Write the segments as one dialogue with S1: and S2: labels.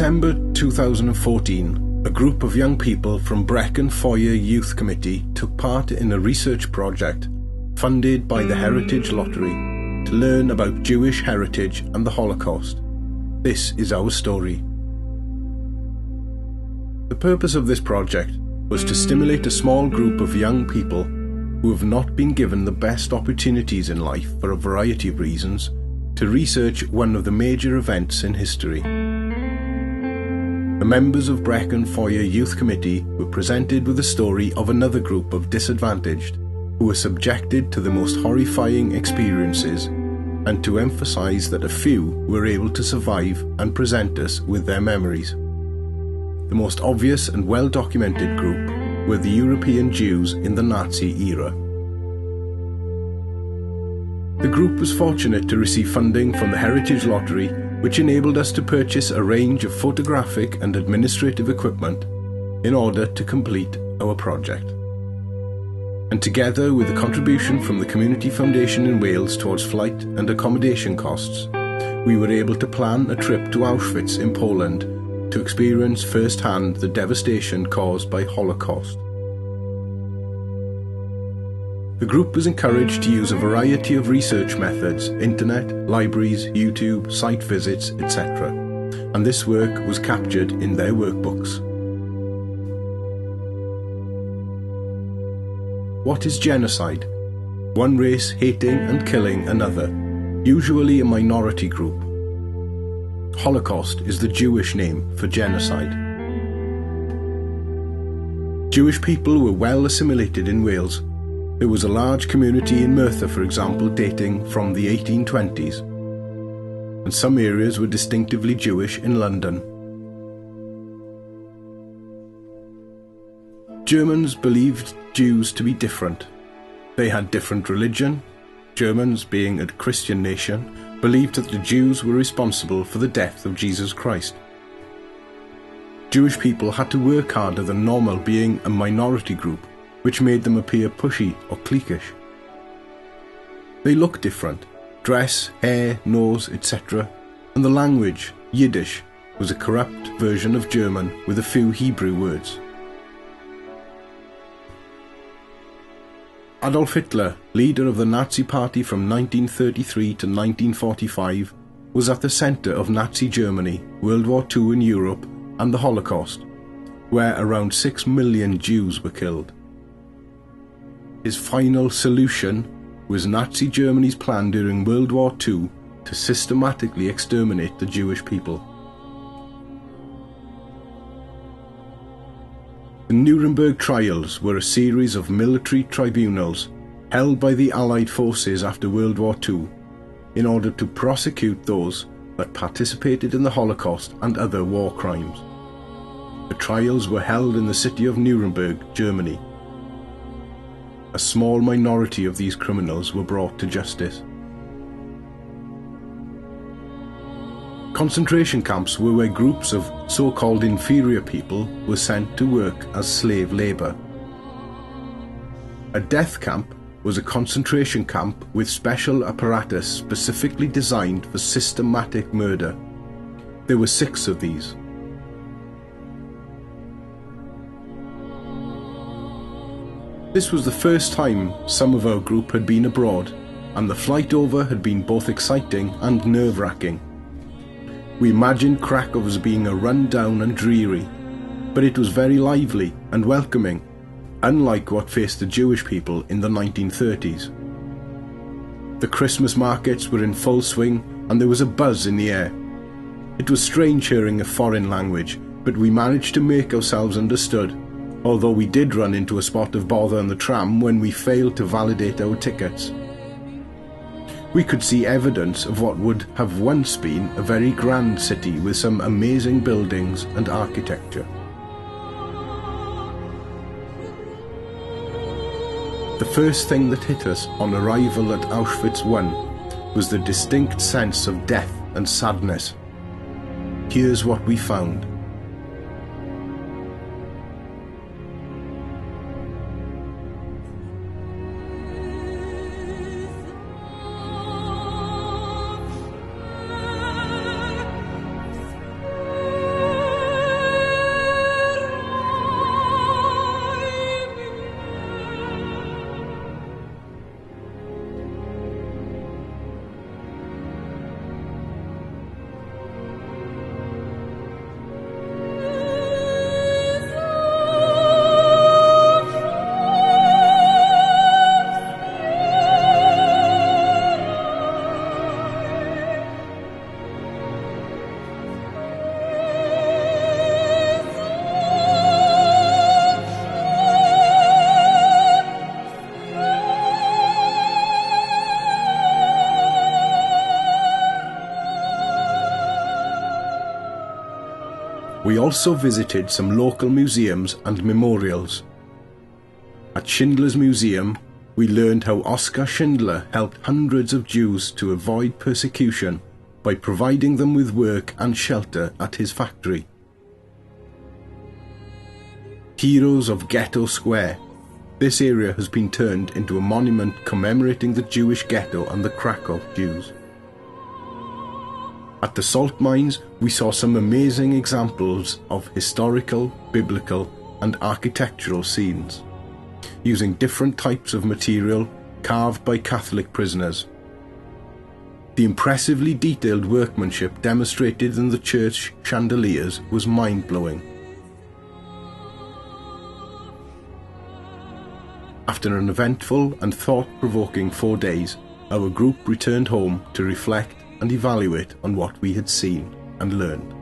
S1: December 2014, a group of young people from Brecon Foyer Youth Committee took part in a research project funded by the Heritage Lottery to learn about Jewish heritage and the Holocaust. This is our story. The purpose of this project was to stimulate a small group of young people who have not been given the best opportunities in life for a variety of reasons to research one of the major events in history. The members of Brecon Foyer Youth Committee were presented with the story of another group of disadvantaged who were subjected to the most horrifying experiences, and to emphasise that a few were able to survive and present us with their memories. The most obvious and well-documented group were the European Jews in the Nazi era. The group was fortunate to receive funding from the Heritage Lottery, which enabled us to purchase a range of photographic and administrative equipment in order to complete our project. And together with the contribution from the Community Foundation in Wales towards flight and accommodation costs, we were able to plan a trip to Auschwitz in Poland to experience firsthand the devastation caused by Holocaust. The group was encouraged to use a variety of research methods, internet, libraries, YouTube, site visits, etc. And this work was captured in their workbooks. What is genocide? One race hating and killing another, usually a minority group. Holocaust is the Jewish name for genocide. Jewish people were well assimilated in Wales. There was a large community in Merthyr, for example, dating from the 1820s, and some areas were distinctively Jewish in London. Germans believed Jews to be different. They had different religion. Germans, being a Christian nation, believed that the Jews were responsible for the death of Jesus Christ. Jewish people had to work harder than normal, being a minority group, which made them appear pushy or cliquish. They looked different: dress, hair, nose, etc. And the language, Yiddish, was a corrupt version of German with a few Hebrew words. Adolf Hitler, leader of the Nazi Party from 1933 to 1945, was at the centre of Nazi Germany, World War II in Europe, and the Holocaust, where around 6 million Jews were killed. His final solution was Nazi Germany's plan during World War II to systematically exterminate the Jewish people. The Nuremberg trials were a series of military tribunals held by the Allied forces after World War II in order to prosecute those that participated in the Holocaust and other war crimes. The trials were held in the city of Nuremberg, Germany. A small minority of these criminals were brought to justice. Concentration camps were where groups of so-called inferior people were sent to work as slave labour. A death camp was a concentration camp with special apparatus specifically designed for systematic murder. There were 6 of these. This was the first time some of our group had been abroad, and the flight over had been both exciting and nerve-wracking. We imagined Krakow as being a run-down and dreary, but it was very lively and welcoming, unlike what faced the Jewish people in the 1930s. The Christmas markets were in full swing, and there was a buzz in the air. It was strange hearing a foreign language, but we managed to make ourselves understood, although we did run into a spot of bother on the tram when we failed to validate our tickets. We could see evidence of what would have once been a very grand city with some amazing buildings and architecture. The first thing that hit us on arrival at Auschwitz I was the distinct sense of death and sadness. Here's what we found. We also visited some local museums and memorials. At Schindler's Museum, we learned how Oskar Schindler helped hundreds of Jews to avoid persecution by providing them with work and shelter at his factory. Heroes of Ghetto Square. This area has been turned into a monument commemorating the Jewish ghetto and the Krakow Jews. At the salt mines, we saw some amazing examples of historical, biblical, and architectural scenes, using different types of material carved by Catholic prisoners. The impressively detailed workmanship demonstrated in the church chandeliers was mind-blowing. After an eventful and thought-provoking 4 days, our group returned home to reflect and evaluate on what we had seen and learned.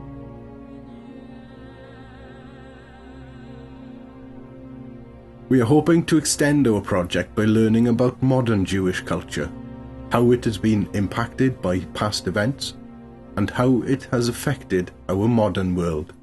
S1: We are hoping to extend our project by learning about modern Jewish culture, how it has been impacted by past events, and how it has affected our modern world.